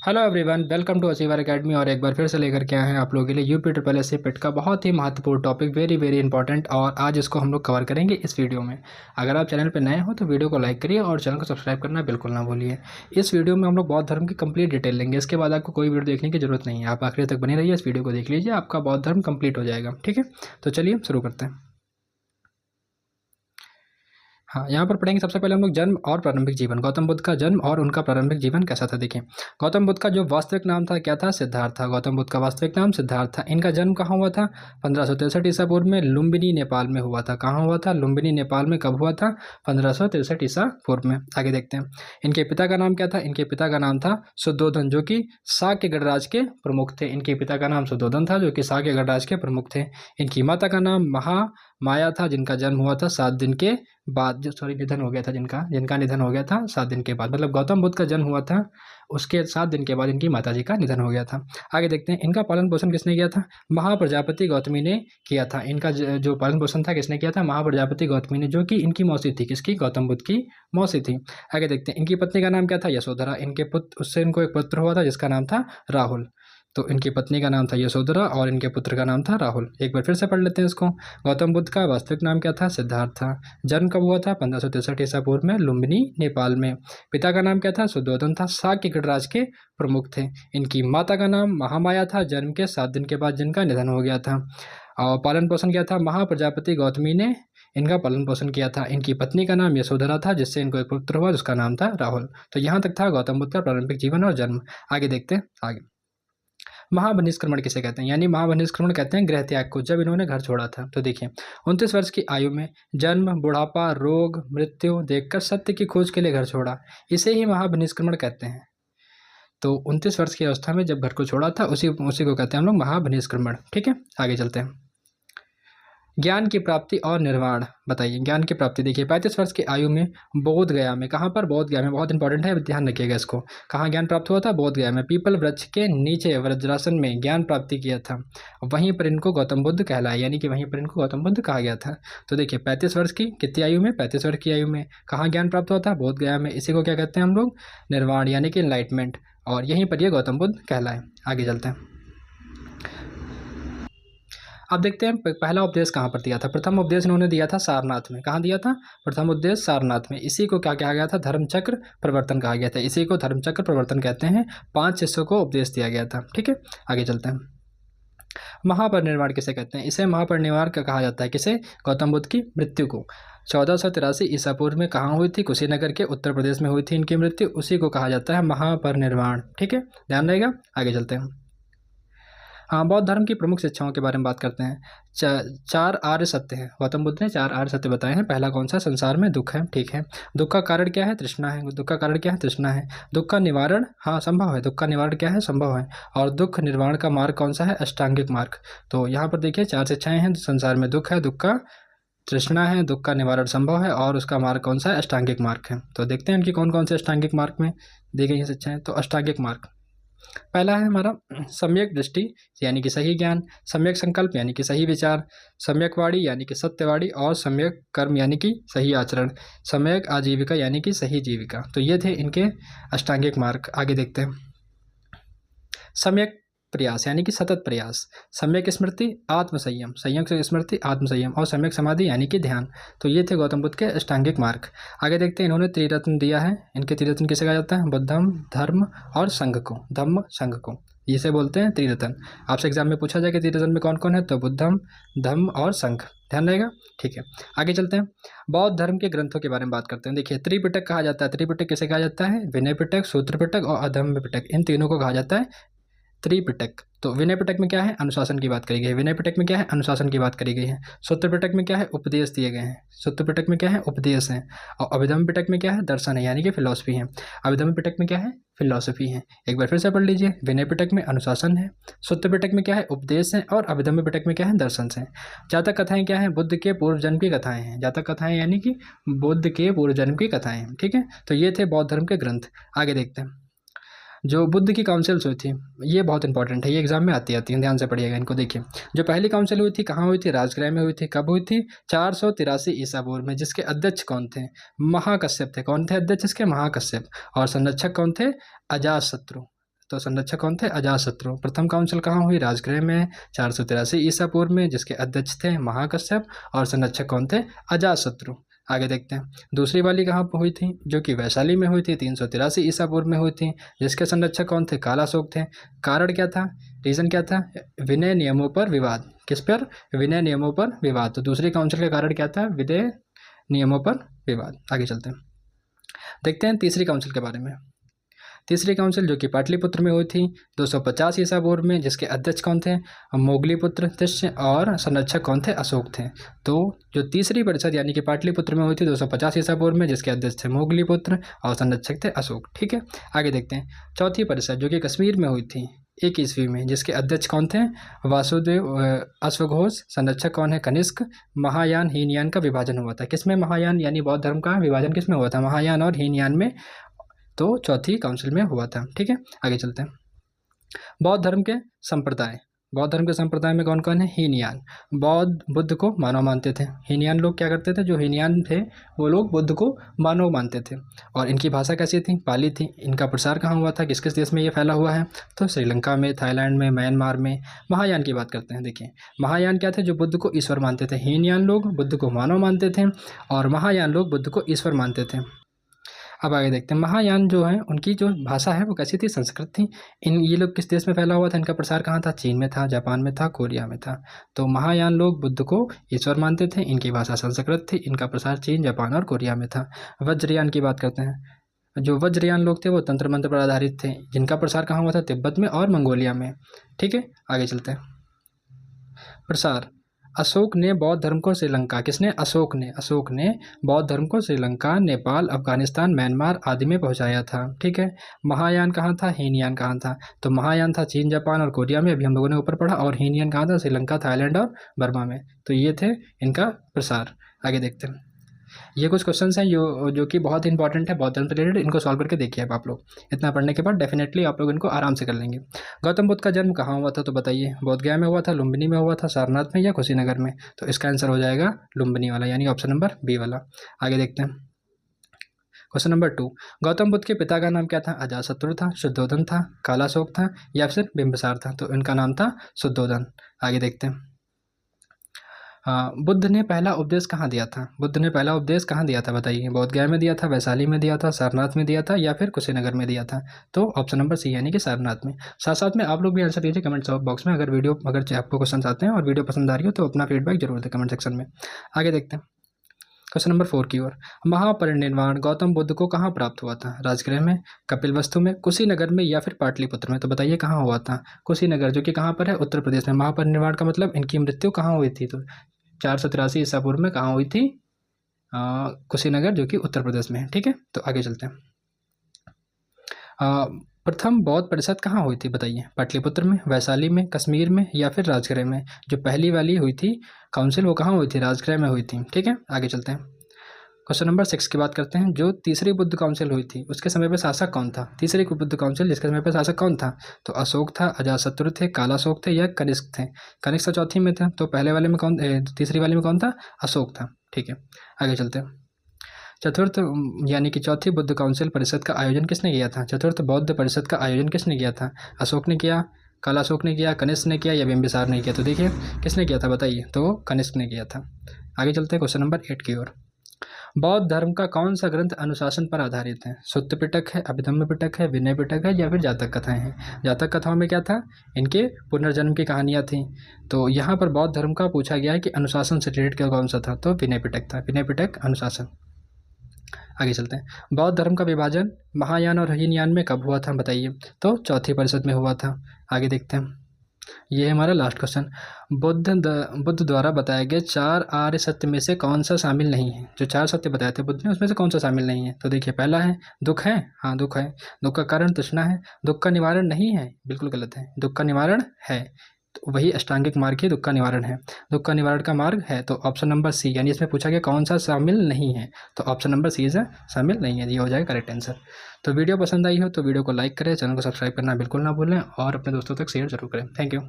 Hello everyone, welcome to achiever academy. और एक बार फिर से लेकर के आए हैं आप लोगों के लिए यूपी ट्रिपल एस सी पेट का बहुत ही महत्वपूर्ण टॉपिक, वेरी वेरी इंपॉर्टेंट। और आज इसको हम लोग कवर करेंगे इस वीडियो में। अगर आप चैनल पर नए हो तो वीडियो को लाइक करिए और चैनल को सब्सक्राइब करना बिल्कुल ना भूलिए। इस वीडियो में हम लोग बौद्ध धर्म की कंप्लीट डिटेल लेंगे। इसके बाद आपको कोई वीडियो देखने की जरूरत नहीं है, आप आखिर तक बने रहिए, इस वीडियो को देख लीजिए, आपका बौद्ध धर्म कंप्लीट हो जाएगा। ठीक है, तो चलिए शुरू करते हैं। हाँ, यहाँ पर पढ़ेंगे सबसे पहले हम लोग जन्म और प्रारंभिक जीवन। गौतम बुद्ध का जन्म और उनका प्रारंभिक जीवन कैसा था, देखिए। गौतम बुद्ध का जो वास्तविक नाम था क्या था? सिद्धार्थ था। गौतम बुद्ध का वास्तविक नाम सिद्धार्थ था। इनका जन्म कहाँ हुआ था? 1563 ईसा पूर्व में लुम्बिनी नेपाल में हुआ था। कहाँ हुआ था? लुम्बिनी नेपाल में। कब हुआ था? 1563 ईसा पूर्व में। आगे देखते हैं। इनके पिता का नाम क्या था? इनके पिता का नाम था शुद्धोधन, जो कि शाक्य गणराज्य के प्रमुख थे। इनके पिता का नाम शुद्धोधन था, जो कि शाक्य गणराज्य के प्रमुख थे। इनकी माता का नाम महामाया था, जिनका जन्म हुआ था 7 दिन के बाद, निधन हो गया था, जिनका निधन हो गया था 7 दिन के बाद। मतलब गौतम बुद्ध का जन्म हुआ था, उसके 7 दिन के बाद इनकी माताजी का निधन हो गया था। आगे देखते हैं। इनका पालन पोषण किसने किया था? महाप्रजापति गौतमी ने किया था। इनका जो पालन पोषण था किसने किया था? महाप्रजापति गौतमी ने, जो कि इनकी मौसी थी। किसकी? गौतम बुद्ध की मौसी थी। आगे देखते हैं। इनकी पत्नी का नाम क्या था? यशोधरा। इनके पुत्र, उससे इनको एक पुत्र हुआ था जिसका नाम था राहुल। तो इनकी पत्नी का नाम था यशोधरा और इनके पुत्र का नाम था राहुल। एक बार फिर से पढ़ लेते हैं इसको। गौतम बुद्ध का वास्तविक नाम क्या था? सिद्धार्थ था। जन्म कब हुआ था? 1563 ईसा पूर्व में लुम्बिनी नेपाल में। पिता का नाम क्या था? शुद्धोधन था, शाक्य गणराज्य के प्रमुख थे। इनकी माता का नाम महामाया था, जन्म के 7 दिन के बाद जिनका निधन हो गया था। और पालन पोषण क्या था? महाप्रजापति गौतमी ने इनका पालन पोषण किया था। इनकी पत्नी का नाम यशोधरा था, जिससे इनको एक पुत्र हुआ जिसका नाम था राहुल। तो यहाँ तक था गौतम बुद्ध का प्रारंभिक जीवन और जन्म। आगे देखते हैं। आगे महाबहिष्क्रमण किसे कहते हैं? यानी महाबहिष्क्रमण कहते हैं गृह त्याग को, जब इन्होंने घर छोड़ा था। तो देखिए, 29 वर्ष की आयु में जन्म, बुढ़ापा, रोग, मृत्यु देखकर सत्य की खोज के लिए घर छोड़ा, इसे ही महाबहिष्क्रमण कहते हैं। तो 29 वर्ष की अवस्था में जब घर को छोड़ा था, उसी को कहते हैं हम लोग महाबहिष्क्रमण। ठीक है, आगे चलते हैं। ज्ञान की प्राप्ति और निर्वाण बताइए। ज्ञान की प्राप्ति देखिए, 35 वर्ष की आयु में बोध गया में, कहाँ पर? बोध गया में। बहुत इंपॉर्टेंट है, ध्यान रखिएगा इसको। कहाँ ज्ञान प्राप्त हुआ था? बोध गया में। पीपल वृक्ष के नीचे वज्रासन में ज्ञान प्राप्ति किया था। वहीं पर इनको गौतम बुद्ध कहलाया, यानी कि वहीं पर इनको गौतम बुद्ध कहा गया था। तो देखिए, 35 वर्ष की कितनी आयु में? 35 वर्ष की आयु में कहाँ ज्ञान प्राप्त हुआ था? बोध गया में। इसी को क्या कहते हैं हम लोग? निर्वाण, यानी कि एनलाइटमेंट। और यहीं पर यह गौतम बुद्ध कहलाए। आगे चलते हैं। अब देखते हैं पहला उपदेश कहाँ पर दिया था। प्रथम उपदेश इन्होंने दिया था सारनाथ में। कहाँ दिया था? प्रथम उपदेश सारनाथ में। इसी को क्या कहा गया था? धर्मचक्र प्रवर्तन कहा गया था। इसी को धर्मचक्र प्रवर्तन कहते हैं। 5 शिष्यों को उपदेश दिया गया था। ठीक है, आगे चलते हैं। महापरिनिर्वाण किसे कहते हैं? इसे महापरिनिर्वाण का कहा जाता है। किसे? गौतम बुद्ध की मृत्यु को। 1483 ईसा पूर्व में कहाँ हुई थी? कुशीनगर के उत्तर प्रदेश में हुई थी इनकी मृत्यु। उसी को कहा जाता है महापरिनिर्वाण। ठीक है, ध्यान रहेगा। आगे चलते हैं। हाँ, बौद्ध धर्म की प्रमुख शिक्षाओं के बारे में बात करते हैं। 4 आर्य सत्य हैं। गौतम बुद्ध ने 4 आर्य सत्य बताए हैं। पहला कौन सा? संसार में दुख है। ठीक है। दुख का कारण क्या है? तृष्णा है। दुख का कारण क्या है? तृष्णा है। दुख का निवारण, हाँ, संभव है। दुख का निवारण क्या है? संभव है। और दुख निवारण का मार्ग कौन सा है? अष्टांगिक मार्ग। तो यहाँ पर देखिए 4 शिक्षाएं हैं। संसार में दुख है, दुख का तृष्णा है, दुख का निवारण संभव है, और उसका मार्ग कौन सा है? अष्टांगिक मार्ग है। तो देखते हैं उनकी कौन कौन से अष्टांगिक मार्ग में दी गई शिक्षाएं। तो अष्टांगिक मार्ग पहला है हमारा सम्यक दृष्टि यानी कि सही ज्ञान, सम्यक संकल्प यानी कि सही विचार, सम्यक वाणी यानी कि सत्यवाणी, और सम्यक कर्म यानी कि सही आचरण, सम्यक आजीविका यानी कि सही जीविका। तो ये थे इनके अष्टांगिक मार्ग। आगे देखते हैं। सम्यक प्रयास यानी कि सतत प्रयास, सम्यक स्मृति, आत्मसंयम, संयम से स्मृति, आत्मसंयम, और सम्यक समाधि यानी कि ध्यान। तो ये थे गौतम बुद्ध के अष्टांगिक मार्ग। आगे देखते हैं। इन्होंने त्रिरत्न दिया है। इनके त्रिरत्न किसे कहा जाता है? बुद्धम, धर्म और संघ को। धम्म, संघ को इसे बोलते हैं त्रिरत्न। आपसे एग्जाम में पूछा जाए कि त्रिरत्न में कौन कौन है, तो बुद्धम, धम्म और संघ। ध्यान रहेगा। ठीक है, आगे चलते हैं। बौद्ध धर्म के ग्रंथों के बारे में बात करते हैं। देखिए, त्रिपिटक कहा जाता है। त्रिपिटक किसे कहा जाता है? विनय पिटक, सूत्र पिटक और अधम्म पिटक। इन तीनों को कहा जाता है त्रिपिटक। तो विनय पिटक में क्या है? अनुशासन की बात करी गई है। विनय पिटक में क्या है? अनुशासन की बात करी गई है। सूत्र पिटक में क्या है? उपदेश दिए गए हैं। सूत्र पिटक में क्या है? उपदेश है। और अभिधम्म पिटक में क्या है? दर्शन है, यानी कि फिलॉसफी है। अभिधम्म पिटक में क्या है? फिलॉसफी है। एक बार फिर से पढ़ लीजिए। विनय पिटक में अनुशासन है, सूत्र पिटक में क्या है? उपदेश है, और अभिधम्म पिटक में क्या है? दर्शन है। जातक कथाएं क्या है? बुद्ध के पूर्व जन्म की कथाएं हैं। जातक कथाएं यानी कि बुद्ध के पूर्व जन्म की कथाएं हैं। ठीक है, तो ये थे बौद्ध धर्म के ग्रंथ। आगे देखते हैं। जो बुद्ध की काउंसिल्स हुई थी, ये बहुत इंपॉर्टेंट है, ये एग्जाम में आती है, ध्यान से पढ़िएगा इनको। देखिए, जो पहली काउंसिल हुई थी कहाँ हुई थी? राजगृह में हुई थी। कब हुई थी? 483 ईसा पूर्व में। जिसके अध्यक्ष कौन थे? महाकश्यप थे। कौन थे अध्यक्ष इसके? महाकश्यप। और संरक्षक कौन थे? अजातशत्रु। तो संरक्षक कौन थे? अजातशत्रु। प्रथम काउंसिल कहाँ हुई? राजगृह में 483 ईसा पूर्व में, जिसके अध्यक्ष थे महाकश्यप और संरक्षक कौन थे? अजातशत्रु। आगे देखते हैं, दूसरी वाली कहाँ पर हुई थी? जो कि वैशाली में हुई थी, 383 ईसा पूर्व में हुई थी, जिसके संरक्षक कौन थे? कालाशोक थे। कारण क्या था? रीजन क्या था? विनय नियमों पर विवाद। किस पर? विनय नियमों पर विवाद। तो दूसरी काउंसिल का कारण क्या था? विनय नियमों पर विवाद। आगे चलते हैं, देखते हैं तीसरी काउंसिल के बारे में। तीसरी काउंसिल जो कि पाटलिपुत्र में हुई थी 250 ईसा पूर्व में, जिसके अध्यक्ष कौन थे? मोगलीपुत्र तिष्य और संरक्षक कौन थे? अशोक थे। तो जो तीसरी परिषद यानी कि पाटलिपुत्र में हुई थी 250 ईसा पूर्व में, जिसके अध्यक्ष थे मोगलीपुत्र और संरक्षक थे अशोक। ठीक है, आगे देखते हैं चौथी परिषद जो कि कश्मीर में हुई थी 1 ईस्वी में, जिसके अध्यक्ष कौन थे? वासुदेव अश्वघोष। संरक्षक कौन है? कनिष्क। महायान हीनयान का विभाजन हुआ था। किसमें? महायान यानी बौद्ध धर्म का विभाजन किसमें हुआ था? महायान और हीनयान में। तो चौथी काउंसिल में हुआ था। ठीक है, आगे चलते हैं, बौद्ध धर्म के संप्रदाय। बौद्ध धर्म के संप्रदाय में कौन कौन है? हीनयान। बुद्ध को मानव मानते थे। हीनयान लोग क्या करते थे? जो हीनयान थे वो लोग बुद्ध को मानव मानते थे। और इनकी भाषा कैसी थी? पाली थी। इनका प्रसार कहाँ हुआ था? किस किस देश में ये फैला हुआ है? तो श्रीलंका में, थाईलैंड में, म्यांमार में। महायान की बात करते हैं। देखिए, महायान क्या थे? जो बुद्ध को ईश्वर मानते थे। हीनयान लोग बुद्ध को मानव मानते थे और महायान लोग बुद्ध को ईश्वर मानते थे। अब आगे देखते हैं, महायान जो है उनकी जो भाषा है वो कैसी थी? संस्कृत थी। ये लोग किस देश में फैला हुआ था? इनका प्रसार कहाँ था? चीन में था, जापान में था, कोरिया में था। तो महायान लोग बुद्ध को ईश्वर मानते थे। इनकी भाषा संस्कृत थी। इनका प्रसार चीन, जापान और कोरिया में था। वज्रयान की बात करते हैं। जो वज्रयान लोग थे वो तंत्र मंत्र पर आधारित थे। जिनका प्रसार कहाँ हुआ था? तिब्बत में और मंगोलिया में। ठीक है, आगे चलते हैं, प्रसार। अशोक ने बौद्ध धर्म को श्रीलंका, किसने? अशोक ने बौद्ध धर्म को श्रीलंका, नेपाल, अफगानिस्तान, म्यांमार आदि में पहुंचाया था। ठीक है, महायान कहाँ था? हीनयान कहाँ था? तो महायान था चीन, जापान और कोरिया में, अभी हम लोगों ने ऊपर पढ़ा। और हीनयान कहाँ था? श्रीलंका, थाईलैंड और बर्मा में। तो ये थे इनका प्रसार। आगे देखते हैं, ये कुछ क्वेश्चंस हैं जो कि बहुत इंपॉर्टेंट है बौद्ध धर्म से रिलेटेड। इनको सॉल्व करके देखिए अब आप लोग। इतना पढ़ने के बाद डेफिनेटली आप लोग इनको आराम से कर लेंगे। गौतम बुद्ध का जन्म कहाँ हुआ था? तो बताइए, बोधगया में हुआ था, लुम्बिनी में हुआ था, सारनाथ में या कुशीनगर में? तो इसका आंसर हो जाएगा लुम्बिनी वाला, यानी ऑप्शन नंबर बी वाला। आगे देखते हैं, क्वेश्चन नंबर 2, गौतम बुद्ध के पिता का नाम क्या था? अजातशत्रु था, शुद्धोधन था, कालाशोक था या फिर बिंबिसार था? तो इनका नाम था शुद्धोधन। आगे देखते हैं, बुद्ध ने पहला उपदेश कहाँ दिया था? बुद्ध ने पहला उपदेश कहाँ दिया था? बताइए, बोधगया में दिया था, वैशाली में दिया था, सारनाथ में दिया था या फिर कुशीनगर में दिया था? तो ऑप्शन नंबर सी यानी कि सारनाथ में। साथ साथ में आप लोग भी आंसर दीजिए कमेंट बॉक्स में। अगर आपको क्वेश्चन आते हैं और वीडियो पसंद आ रही हो तो अपना फीडबैक जरूर दें कमेंट सेक्शन में। आगे देखते हैं, क्वेश्चन नंबर 4 की ओर। महापरिनिर्वाण गौतम बुद्ध को कहाँ प्राप्त हुआ था? राजगृह में, कपिलवस्तु में, कुशीनगर में या फिर पाटलिपुत्र में? तो बताइए कहाँ हुआ था? कुशीनगर, जो कि कहाँ पर है? उत्तर प्रदेश में। महापरिनिर्वाण का मतलब इनकी मृत्यु कहाँ हुई थी? तो 483 ईसा पूर्व में कहाँ हुई थी? कुशीनगर, जो कि उत्तर प्रदेश में है। ठीक है, तो आगे चलते हैं, प्रथम बौद्ध परिषद कहाँ हुई थी? बताइए, पाटलिपुत्र में, वैशाली में, कश्मीर में या फिर राजगृह में? जो पहली वाली हुई थी काउंसिल वो कहाँ हुई थी? राजगृह में हुई थी। ठीक है, आगे चलते हैं, क्वेश्चन नंबर 6 की बात करते हैं। जो तीसरी बुद्ध काउंसिल हुई थी उसके समय पे शासक कौन था? तीसरी बुद्ध काउंसिल जिसके समय पे शासक कौन था? तो अशोक था, अजातशत्रु थे, कालाशोक थे या कनिष्क थे? कनिष्क तो चौथी में था। तो पहले वाले में कौन, तीसरी वाले में कौन था? अशोक था। ठीक है, आगे चलते हैं, चतुर्थ यानी कि चौथी बुद्ध काउंसिल परिषद का आयोजन किसने किया था? चतुर्थ बौद्ध परिषद का आयोजन किसने किया था? अशोक ने किया, कालाशोक ने किया, कनिष्क ने किया या बिंबिसार ने किया? तो देखिए किसने किया था बताइए, तो कनिष्क ने किया था। आगे चलते हैं क्वेश्चन नंबर 8 की ओर। बौद्ध धर्म का कौन सा ग्रंथ अनुशासन पर आधारित है? सुत्त पिटक है, अभिधम्म पिटक है, विनय पिटक है या फिर जातक कथाएं हैं? जातक कथाओं में क्या था? इनके पुनर्जन्म की कहानियां थी। तो यहाँ पर बौद्ध धर्म का पूछा गया है कि अनुशासन से रिलेटेड कौन सा था? तो विनय पिटक था, विनय पिटक अनुशासन। आगे चलते हैं, बौद्ध धर्म का विभाजन महायान और हीनयान में कब हुआ था? बताइए, तो चौथी परिषद में हुआ था। आगे देखते हैं, ये है हमारा लास्ट क्वेश्चन। बुद्ध द्वारा बताए गए 4 आर्य सत्य में से कौन सा शामिल नहीं है? जो 4 सत्य बताए थे बुद्ध ने उसमें से कौन सा शामिल नहीं है? तो देखिए, पहला है दुख है, हाँ दुख है। दुख का कारण तृष्णा है। दुख का निवारण नहीं है, बिल्कुल गलत है। दुख का निवारण है, तो वही अष्टांगिक मार्ग ही दुख का निवारण है। दुख का निवारण का मार्ग है, तो ऑप्शन नंबर सी, यानी इसमें पूछा गया कौन सा शामिल नहीं है, तो ऑप्शन नंबर सी से शामिल नहीं है, ये हो जाएगा करेक्ट आंसर। तो वीडियो पसंद आई हो तो वीडियो को लाइक करें, चैनल को सब्सक्राइब करना बिल्कुल ना भूलें और अपने दोस्तों तक शेयर जरूर करें। Thank you.